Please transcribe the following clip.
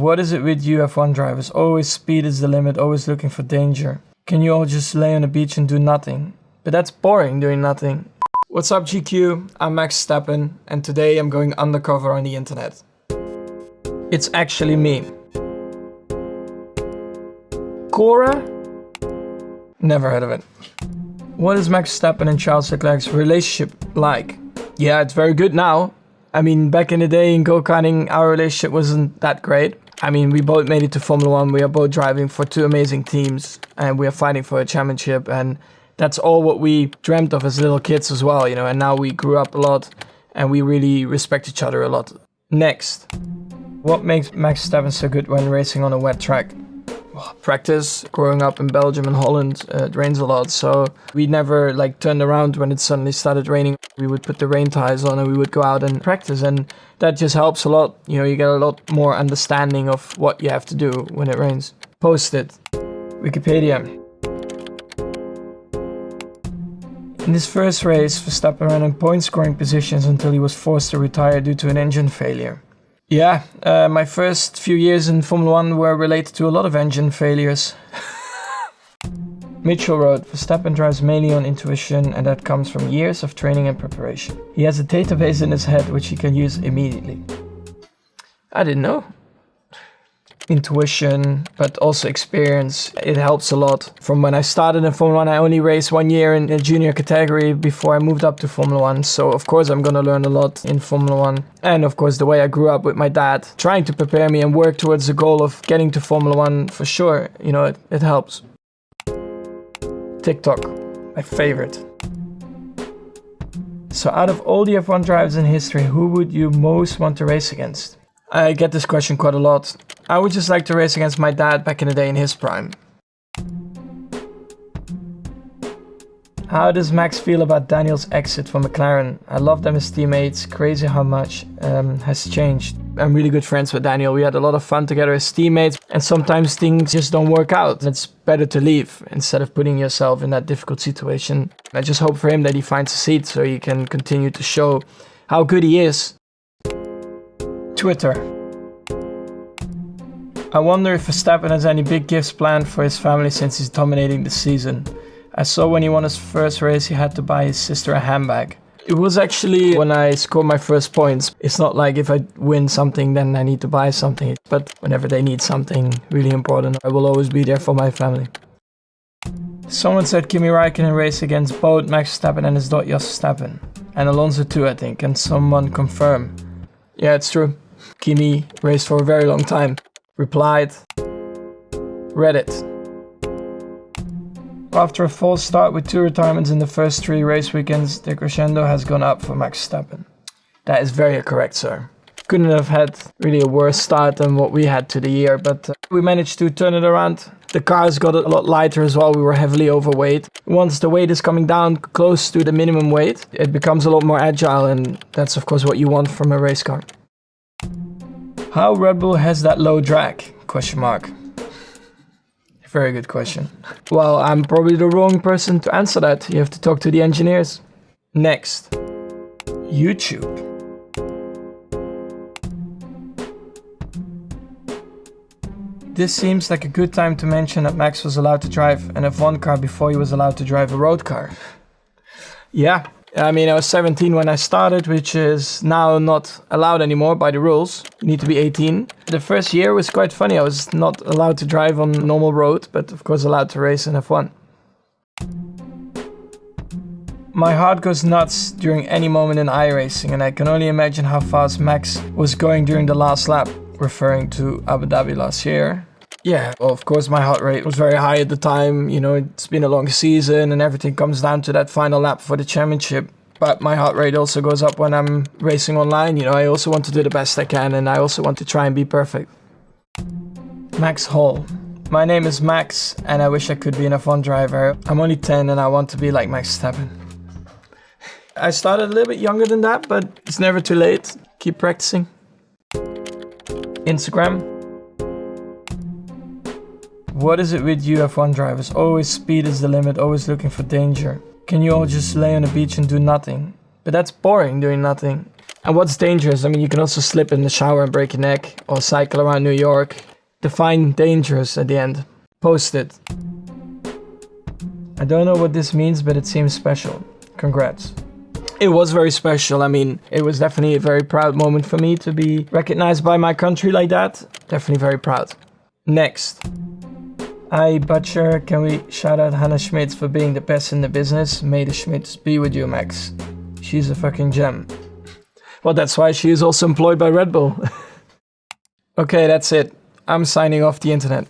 What is it with you F1 drivers? Always speed is the limit, always looking for danger. Can you all just lay on the beach and do nothing? But that's boring, doing nothing. What's up GQ? I'm Max Verstappen and today I'm going undercover on the internet. It's actually me. Cora? Never heard of it. What is Max Verstappen and Charles Leclerc's relationship like? Yeah, it's very good now. I mean, back in the day in go-karting, our relationship wasn't that great. I mean, we both made it to Formula 1. We are both driving for two amazing teams and we are fighting for a championship. And that's all what we dreamt of as little kids as well, you know. And now we grew up a lot and we really respect each other a lot. Next, what makes Max Verstappen so good when racing on a wet track? Practice. Growing up in Belgium and Holland, it rains a lot, so we never turned around when it suddenly started raining. We would put the rain tires on and we would go out and practice, and that just helps a lot. You know, you get a lot more understanding of what you have to do when it rains. Post-it. Wikipedia. In his first race, Verstappen ran in point-scoring positions until he was forced to retire due to an engine failure. Yeah, my first few years in Formula 1 were related to a lot of engine failures. Mitchell wrote, Verstappen drives mainly on intuition and that comes from years of training and preparation. He has a database in his head which he can use immediately. I didn't know. Intuition, but also experience. It helps a lot. From when I started in Formula 1, I only raced 1 year in the junior category before I moved up to Formula 1. So of course I'm gonna learn a lot in Formula 1. And of course the way I grew up with my dad, trying to prepare me and work towards the goal of getting to Formula 1 for sure. You know, it helps. TikTok, my favorite. So out of all the F1 drivers in history, who would you most want to race against? I get this question quite a lot. I would just like to race against my dad back in the day in his prime. How does Max feel about Daniel's exit from McLaren? I love them as teammates. Crazy how much has changed. I'm really good friends with Daniel. We had a lot of fun together as teammates. And sometimes things just don't work out. It's better to leave instead of putting yourself in that difficult situation. I just hope for him that he finds a seat so he can continue to show how good he is. Twitter. I wonder if Verstappen has any big gifts planned for his family since he's dominating the season. I saw when he won his first race he had to buy his sister a handbag. It was actually when I scored my first points. It's not like if I win something then I need to buy something. But whenever they need something really important, I will always be there for my family. Someone said Kimi Räikkönen race against both Max Verstappen and his daughter Jos Verstappen. And Alonso too, I think. And someone confirm. Yeah, it's true. Kimi raced for a very long time. Replied, Reddit. After a false start with 2 retirements in the first 3 race weekends, the crescendo has gone up for Max Verstappen. That is very correct, sir. Couldn't have had really a worse start than what we had to the year, but we managed to turn it around. The cars got a lot lighter as well. We were heavily overweight. Once the weight is coming down close to the minimum weight, it becomes a lot more agile, and that's of course what you want from a race car. How Red Bull has that low drag? Question mark. Very good question. Well, I'm probably the wrong person to answer that. You have to talk to the engineers. Next. YouTube. This seems like a good time to mention that Max was allowed to drive an F1 car before he was allowed to drive a road car. Yeah. I mean, I was 17 when I started, which is now not allowed anymore by the rules. You need to be 18. The first year was quite funny. I was not allowed to drive on normal road, but of course allowed to race in F1. My heart goes nuts during any moment in iRacing, and I can only imagine how fast Max was going during the last lap, referring to Abu Dhabi last year. Yeah, well, of course my heart rate was very high at the time. You know, it's been a long season and everything comes down to that final lap for the championship. But my heart rate also goes up when I'm racing online. You know, I also want to do the best I can and I also want to try and be perfect. Max Hall. My name is Max and I wish I could be an F1 driver. I'm only 10 and I want to be like Max Verstappen. I started a little bit younger than that, but it's never too late. Keep practicing. Instagram. What is it with you F1 drivers? Always speed is the limit, always looking for danger. Can you all just lay on the beach and do nothing? But that's boring, doing nothing. And what's dangerous? I mean, you can also slip in the shower and break your neck, or cycle around New York. Define dangerous at the end. Post it. I don't know what this means, but it seems special. Congrats. It was very special. I mean, it was definitely a very proud moment for me to be recognized by my country like that. Definitely very proud. Next. Hi, Butcher. Can we shout out Hannah Schmitz for being the best in the business? May the Schmitz be with you, Max. She's a fucking gem. Well, that's why she is also employed by Red Bull. Okay, that's it. I'm signing off the internet.